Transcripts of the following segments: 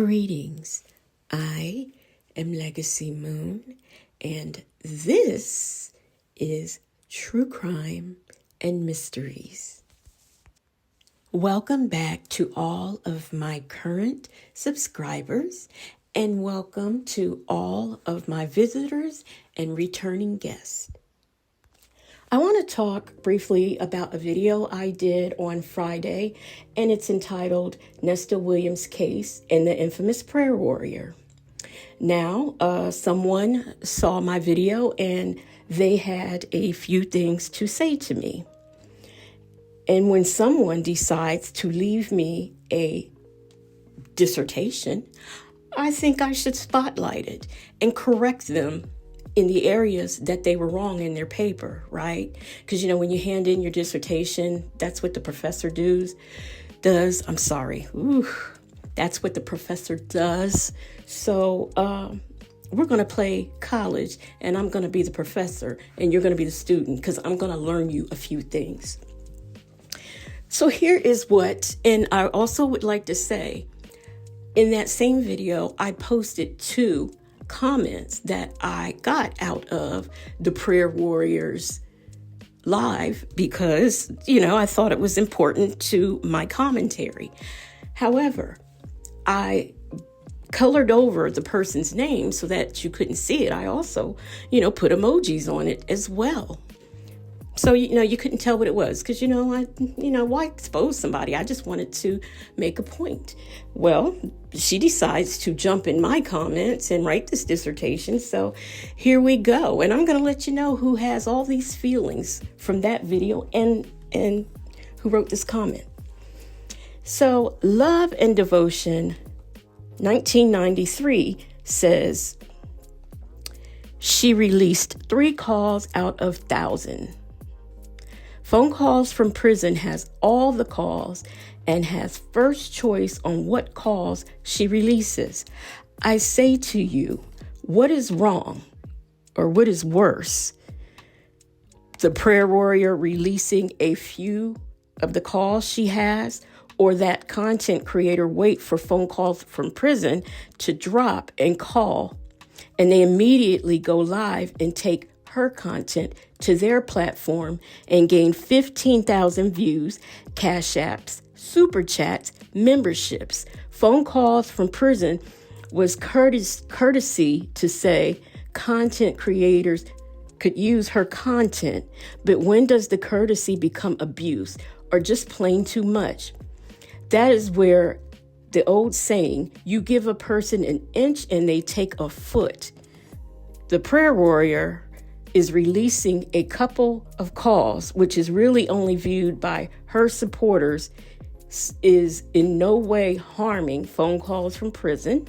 Greetings. I am Legacy Moon, and this is True Crime and Mysteries. Welcome back to all of my current subscribers, and welcome to all of my visitors and returning guests. I want to talk briefly about a video I did on Friday, and it's entitled Nesto Williams' Case and the Infamous Prayer Warrior. Now, someone saw my video and they had a few things to say to me. And when someone decides to leave me a dissertation, I think I should spotlight it and correct them in the areas that they were wrong in their paper, right? Because, when you hand in your dissertation, that's what the professor does. That's what the professor does. So we're going to play college, and I'm going to be the professor, and you're going to be the student, because I'm going to learn you a few things. So here is what, and I also would like to say, in that same video, I posted 2 comments that I got out of the Prayer Warriors live because, I thought it was important to my commentary. However, I colored over the person's name so that you couldn't see it. I also, put emojis on it as well. So, you couldn't tell what it was because, why expose somebody? I just wanted to make a point. Well, she decides to jump in my comments and write this dissertation. So here we go. And I'm going to let you know who has all these feelings from that video and who wrote this comment. So Love and Devotion 1993 says she released 3 calls out of 1,000. Phone Calls from Prison has all the calls and has first choice on what calls she releases. I say to you, what is wrong or what is worse? The Prayer Warrior releasing a few of the calls she has, or that content creator wait for Phone Calls from Prison to drop and call, and they immediately go live and take her content to their platform and gain 15,000 views, cash apps, super chats, memberships. Phone Calls from Prison was courtesy to say content creators could use her content, but when does the courtesy become abuse or just plain too much? That is where the old saying, you give a person an inch and they take a foot. The Prayer Warrior is releasing a couple of calls, which is really only viewed by her supporters, is in no way harming Phone Calls from Prison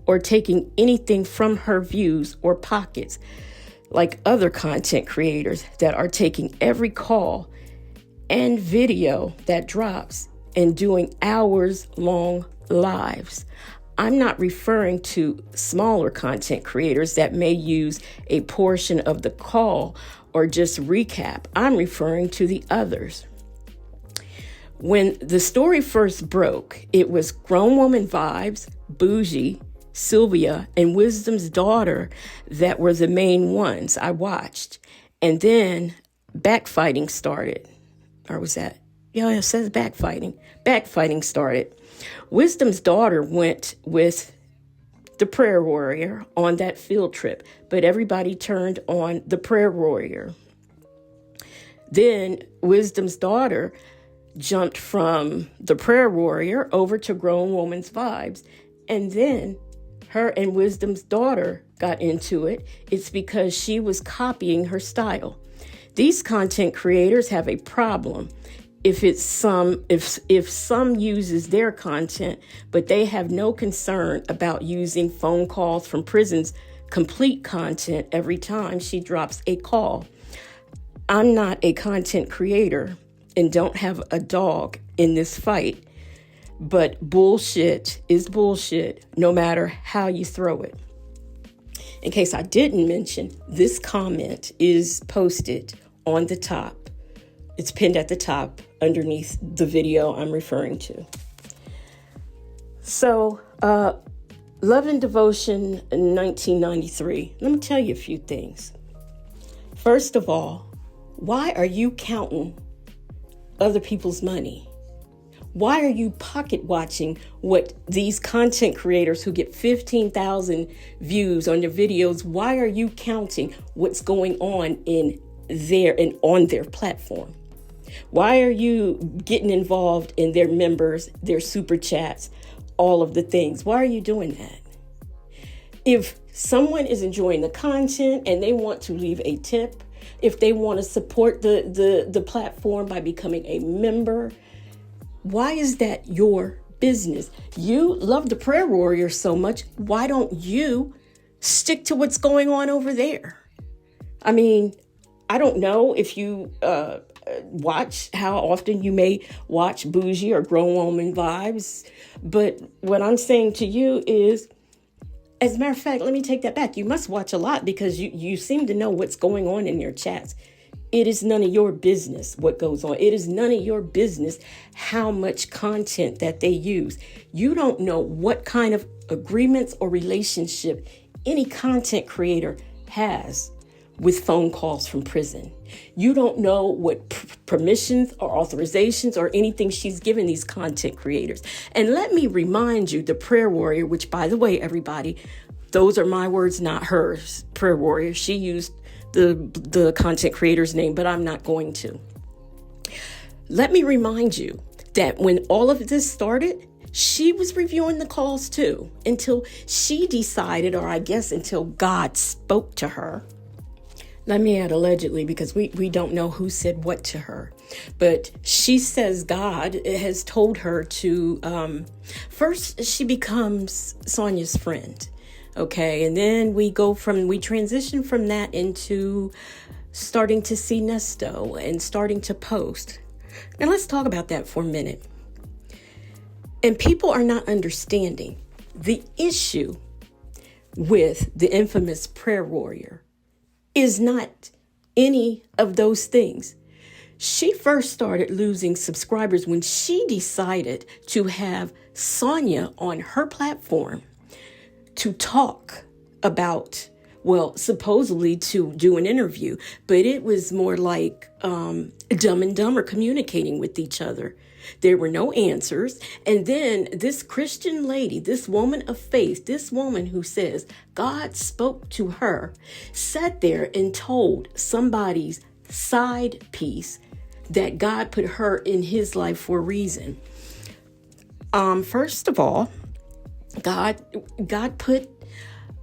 or taking anything from her views or pockets, like other content creators that are taking every call and video that drops and doing hours-long lives. I'm not referring to smaller content creators that may use a portion of the call or just recap. I'm referring to the others. When the story first broke, it was Grown Woman Vibes, Bougie, Sylvia, and Wisdom's Daughter that were the main ones I watched. And then backfighting started. Or was that? Yeah, it says backfighting. Backfighting started. Wisdom's Daughter went with the Prayer Warrior on that field trip, but everybody turned on the Prayer Warrior. Then Wisdom's Daughter jumped from the Prayer Warrior over to Grown Woman's Vibes, and then her and Wisdom's Daughter got into it. It's because she was copying her style. These content creators have a problem. If some uses their content, but they have no concern about using Phone Calls from Prison's complete content every time she drops a call. I'm not a content creator and don't have a dog in this fight, but bullshit is bullshit no matter how you throw it. In case I didn't mention, this comment is posted on the top. It's pinned at the top underneath the video I'm referring to. So, Love and Devotion in 1993. Let me tell you a few things. First of all, why are you counting other people's money? Why are you pocket watching what these content creators who get 15,000 views on their videos, why are you counting what's going on in their and on their platform? Why are you getting involved in their members, their super chats, all of the things? Why are you doing that? If someone is enjoying the content and they want to leave a tip, if they want to support the platform by becoming a member, why is that your business? You love the Prayer Warrior so much. Why don't you stick to what's going on over there? I mean, I don't know if you watch, how often you may watch Bougie or Grown Woman Vibes. But what I'm saying to you is, as a matter of fact, let me take that back. You must watch a lot because you seem to know what's going on in your chats. It is none of your business what goes on. It is none of your business how much content that they use. You don't know what kind of agreements or relationship any content creator has with phone calls from prison. You don't know what permissions or authorizations or anything she's given these content creators. And let me remind you, the Prayer Warrior, which, by the way, everybody, those are my words, not hers. Prayer Warrior. She used the content creator's name, but I'm not going to. Let me remind you that when all of this started, she was reviewing the calls too, until she decided, or I guess until God spoke to her. Let me add allegedly, because we don't know who said what to her. But she says God has told her to, first she becomes Sonia's friend. Okay, and then we transition from that into starting to see Nesto and starting to post. Now let's talk about that for a minute. And people are not understanding the issue with the infamous Prayer Warrior is not any of those things. She first started losing subscribers when she decided to have Sonia on her platform to talk about, well, supposedly to do an interview, but it was more like Dumb and Dumber communicating with each other. There were no answers. And then this Christian lady, this woman of faith, this woman who says God spoke to her, sat there and told somebody's side piece that God put her in his life for a reason. First of all, God put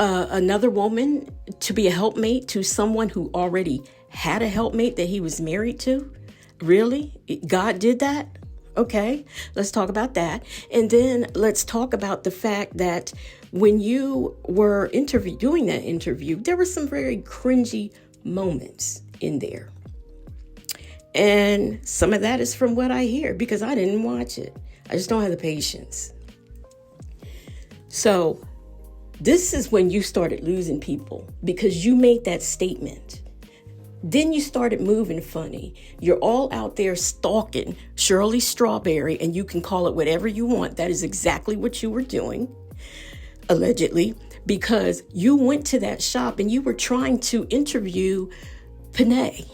another woman to be a helpmate to someone who already had a helpmate that he was married to. Really? God did that? Okay, let's talk about that. And then let's talk about the fact that when you were doing that interview, there were some very cringy moments in there. And some of that is from what I hear because I didn't watch it. I just don't have the patience. So this is when you started losing people because you made that statement. Then you started moving funny. You're all out there stalking Shirley Strawberry, and you can call it whatever you want. That is exactly what you were doing, allegedly, because you went to that shop and you were trying to interview Panay.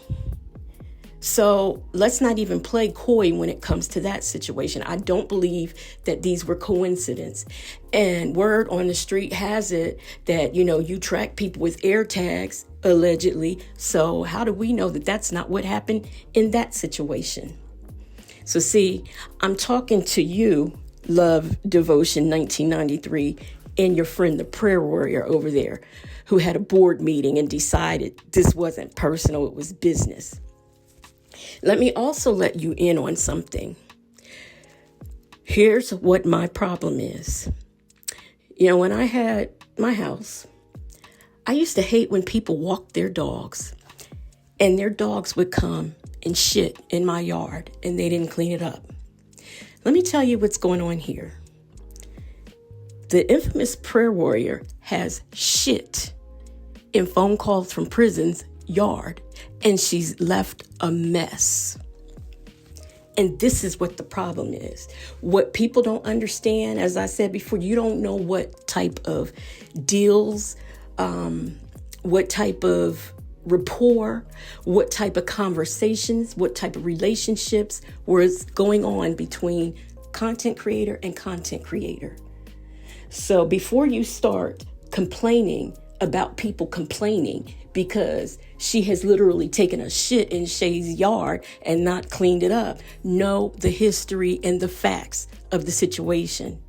So let's not even play coy when it comes to that situation. I don't believe that these were coincidence. And word on the street has it that, you track people with air tags, allegedly. So how do we know that that's not what happened in that situation? So see, I'm talking to you, Love Devotion 1993, and your friend, the Prayer Warrior over there, who had a board meeting and decided this wasn't personal, it was business. Let me also let you in on something. Here's what my problem is. When I had my house, I used to hate when people walked their dogs and their dogs would come and shit in my yard and they didn't clean it up. Let me tell you what's going on here. The infamous Prayer Warrior has shit in phone calls from prison's yard, and she's left a mess. And this is what the problem is. What people don't understand, as I said before, you don't know what type of deals, what type of rapport, what type of conversations, what type of relationships was going on between content creator and content creator. So before you start complaining about people complaining because she has literally taken a shit in Shay's yard and not cleaned it up, know the history and the facts of the situation.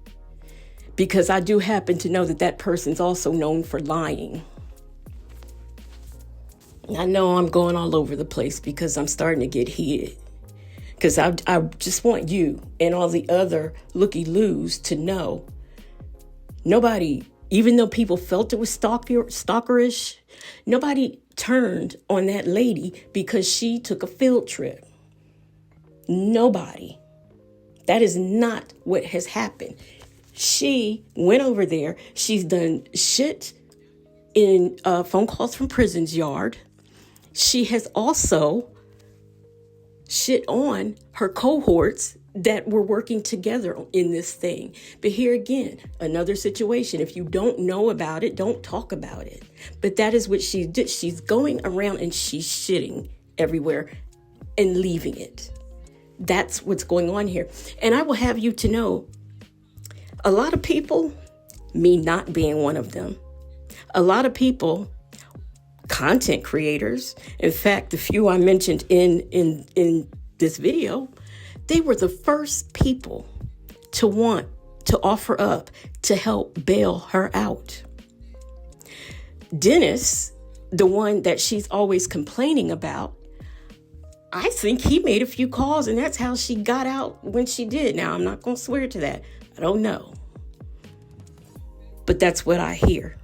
Because I do happen to know that that person's also known for lying. I know I'm going all over the place because I'm starting to get heated. Because I just want you and all the other looky-loos to know nobody, even though people felt it was stalkerish, nobody turned on that lady because she took a field trip. Nobody. That is not what has happened. She went over there. She's done shit in phone calls from prison's yard. She has also shit on her cohorts that were working together in this thing. But here again, another situation. If you don't know about it, don't talk about it. But that is what she did. She's going around and she's shitting everywhere and leaving it. That's what's going on here. And I will have you to know, a lot of people, me not being one of them, a lot of people, content creators, in fact, the few I mentioned in this video, they were the first people to want to offer up to help bail her out. Dennis, the one that she's always complaining about, I think he made a few calls and that's how she got out when she did. Now, I'm not going to swear to that. I don't know. But that's what I hear.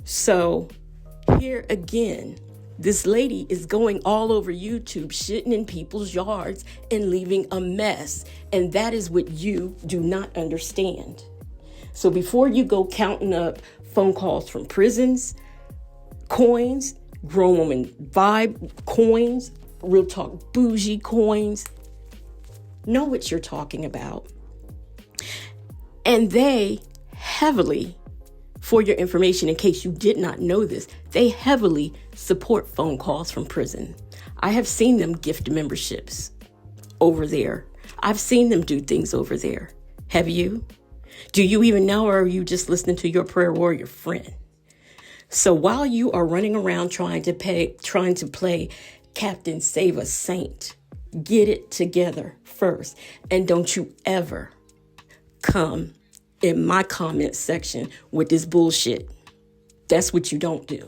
So here again, this lady is going all over YouTube, shitting in people's yards and leaving a mess. And that is what you do not understand. So before you go counting up phone calls from prisons, coins, grown woman vibe coins, real talk bougie coins, know what you're talking about. And they heavily, for your information, in case you did not know this, they heavily support phone calls from prison. I have seen them gift memberships over there. I've seen them do things over there. Have you? Do you even know, or are you just listening to your prayer warrior friend? So while you are running around trying to play Captain Save a Saint, get it together first. And don't you ever come in my comment section with this bullshit. That's what you don't do.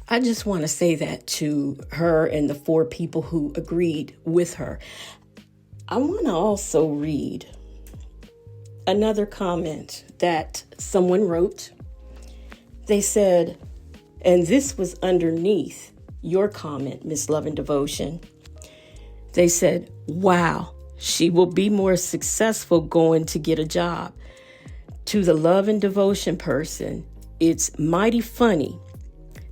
I just want to say that to her and the 4 people who agreed with her. I want to also read another comment that someone wrote. They said, and this was underneath your comment, Miss Love and Devotion. They said, wow, she will be more successful going to get a job. To the Love and Devotion person, it's mighty funny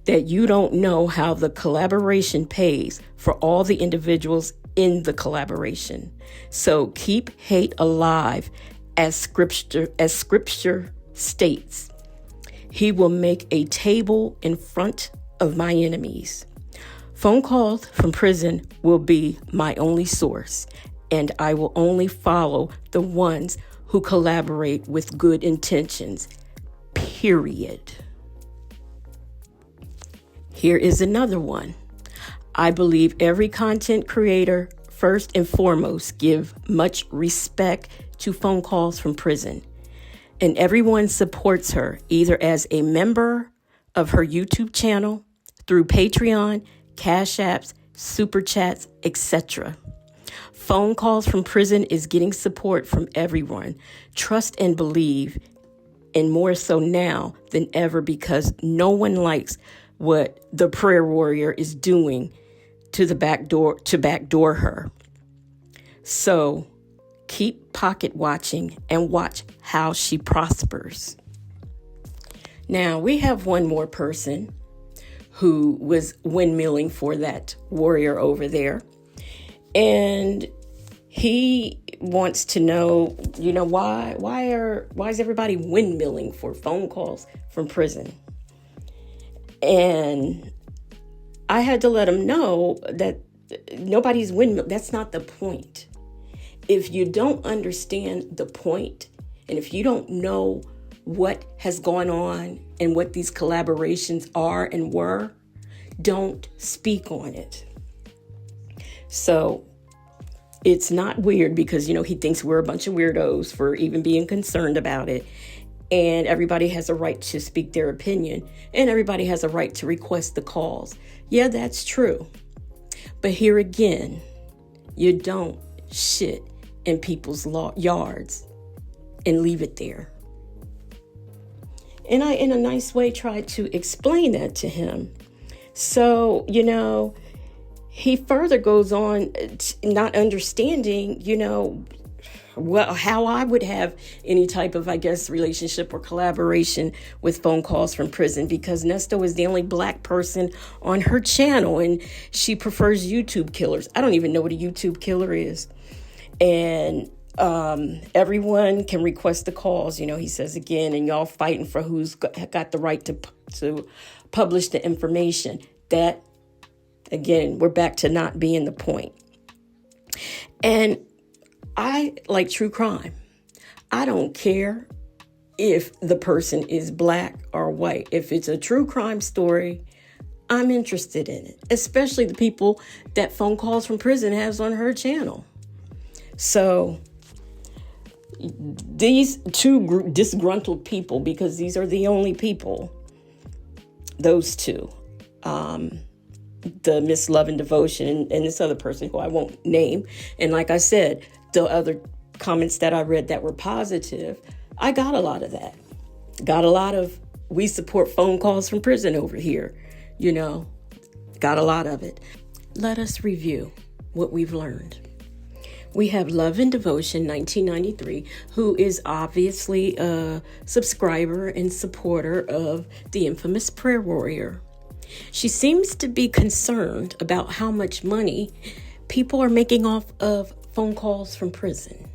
that you don't know how the collaboration pays for all the individuals in the collaboration. So keep hate alive, as scripture states. He will make a table in front of my enemies. Phone calls from prison will be my only source, and I will only follow the ones who collaborate with good intentions, period. Here is another one. I believe every content creator, first and foremost, give much respect to phone calls from prison. And everyone supports her either as a member of her YouTube channel, through Patreon, Cash Apps, Super Chats, etc. Phone calls from prison is getting support from everyone. Trust and believe, and more so now than ever, because no one likes what the prayer warrior is doing to backdoor her. So keep pocket watching and watch how she prospers. Now we have one more person who was windmilling for that warrior over there. And he wants to know, why is everybody windmilling for phone calls from prison? And I had to let him know that nobody's windmill. That's not the point. If you don't understand the point, and if you don't know what has gone on and what these collaborations are and were, don't speak on it. So it's not weird because, he thinks we're a bunch of weirdos for even being concerned about it. And everybody has a right to speak their opinion. And everybody has a right to request the calls. Yeah, that's true. But here again, you don't shit in people's yards and leave it there. And I, in a nice way, tried to explain that to him. So, he further goes on not understanding, how I would have any type of, relationship or collaboration with phone calls from prison, because Nesto is the only Black person on her channel and she prefers YouTube killers. I don't even know what a YouTube killer is. And everyone can request the calls, he says again, and y'all fighting for who's got the right to publish the information. That, again, we're back to not being the point. And I like true crime. I don't care if the person is Black or white. If it's a true crime story, I'm interested in it, especially the people that Phone Calls from Prison has on her channel. So these two disgruntled people, because these are the only people, those two, the Miss Love and Devotion and this other person who I won't name. And like I said, the other comments that I read that were positive, I got a lot of that. Got a lot of, we support Phone Calls from Prison over here, got a lot of it. Let us review what we've learned. We have Love and Devotion 1993, who is obviously a subscriber and supporter of the infamous prayer warrior. She seems to be concerned about how much money people are making off of phone calls from prison.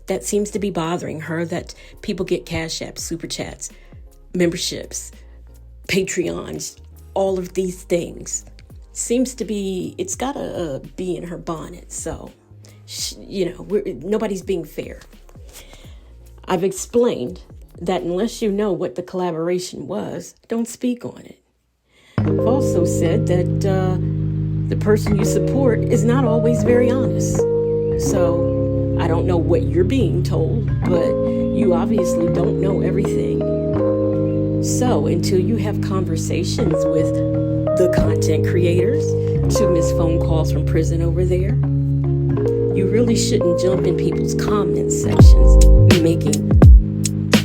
That seems to be bothering her, that people get Cash Apps, Super Chats, memberships, Patreons, all of these things. Seems to be, it's got to be in her bonnet. So, nobody's being fair. I've explained that unless you know what the collaboration was, don't speak on it. I've also said that the person you support is not always very honest. So I don't know what you're being told, but you obviously don't know everything. So until you have conversations with the content creators, to Miss Phone Calls from Prison over there, you really shouldn't jump in people's comment sections making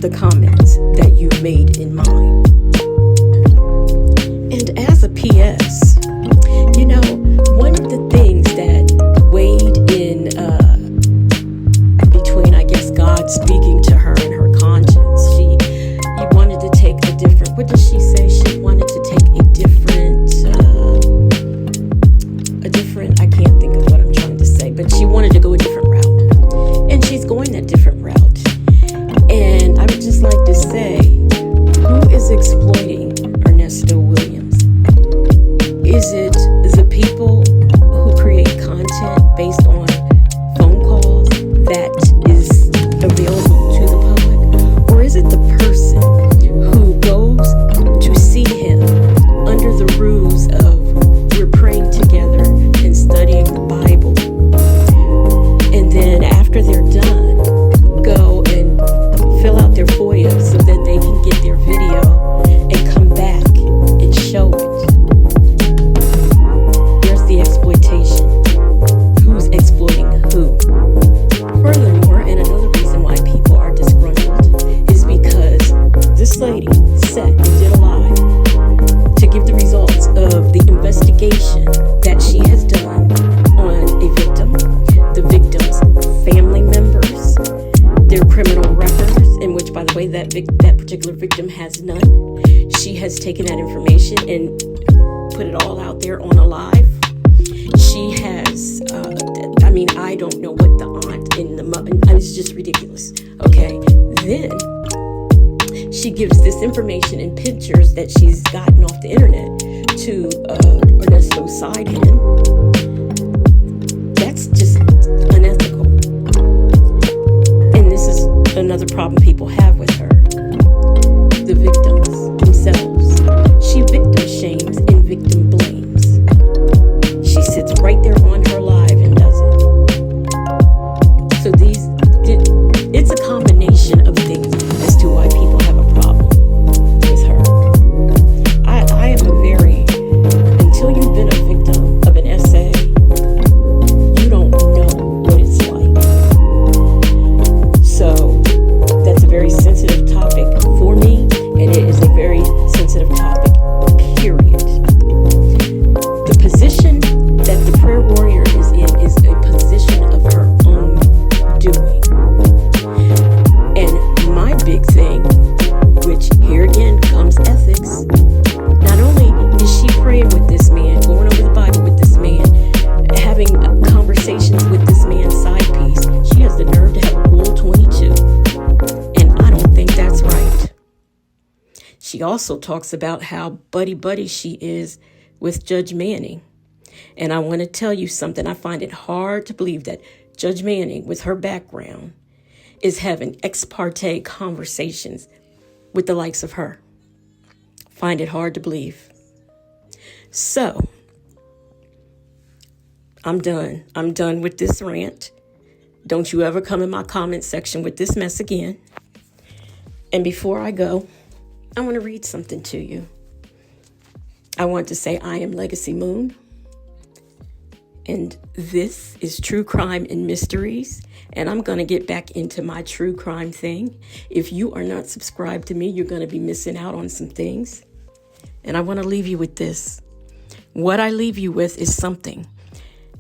the comments that you made in mine. And as a PS, one of the things that weighed in between, God speaking to her and her conscience, she wanted to take a different, what did she say? She wanted to take a different, I can't think of what I'm trying to say, but she wanted to go a different route. And she's going that different route. And I would just like to say, who is exploiting Ernesto Williams? Is it the people who create content based on phone calls that is available to the public? Or is it the person who goes to see him under the ruse of we're praying together and studying the Bible, and then after they're done, go and fill out their FOIA so that they can get their video and come back and show it? There's the exploitation. Who's exploiting who? Furthermore, and another reason why people are disgruntled is because this lady sat and did a live to give the results of the investigation that she has done on a victim, the victim's family members, their criminal records, in which, by the way, that particular victim has none. She has taken that information and put it all out there on a live. She she has, I don't know what the aunt and the mother, it's just ridiculous. Okay, then she gives this information and pictures that she's gotten off the internet to Nesto's side hand. That's just unethical. And this is another problem people have with her. The victims themselves. She victim shames and victim blames. She sits right there on her live and does it. So it's a combination of things as to why people have a problem with her. I am until you've been a victim of an essay, you don't know what it's like. So that's a very sensitive topic for me, and it is a very sensitive topic, period. The position that the prayer warrior is in is a position of her own doing. And my big thing, which here again comes ethics, not only is she praying with this man, going over the Bible with this man, having conversations with this man's side piece, she has the nerve to have a Rule 22. And I don't think that's right. She also talks about how buddy she is with Judge Manning. And I want to tell you something. I find it hard to believe that Judge Manning, with her background, is having ex parte conversations with the likes of her. Find it hard to believe. So, I'm done. I'm done with this rant. Don't you ever come in my comment section with this mess again. And before I go, I want to read something to you. I want to say I am Legacy Moon. And this is True Crime and Mysteries. And I'm going to get back into my true crime thing. If you are not subscribed to me, you're going to be missing out on some things. And I want to leave you with this. What I leave you with is something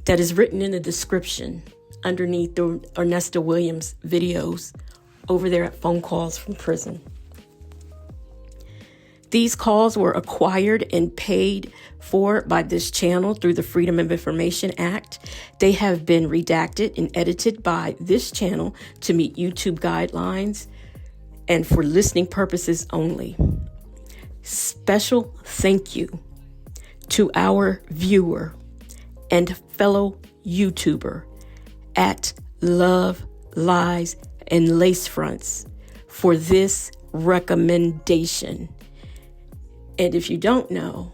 that is written in the description underneath the Nesto Williams videos over there at Phone Calls from Prison. These calls were acquired and paid for by this channel through the Freedom of Information Act. They have been redacted and edited by this channel to meet YouTube guidelines and for listening purposes only. Special thank you to our viewer and fellow YouTuber at Love, Lies, and Lace Fronts for this recommendation. And if you don't know,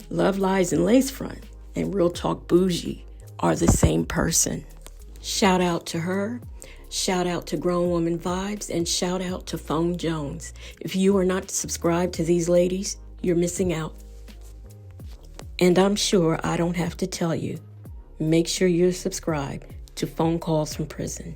Love, Lies, and Lace Front and Real Talk Bougie are the same person. Shout out to her. Shout out to Grown Woman Vibes. And shout out to Phone Jones. If you are not subscribed to these ladies, you're missing out. And I'm sure I don't have to tell you. Make sure you're subscribed to Phone Calls from Prison.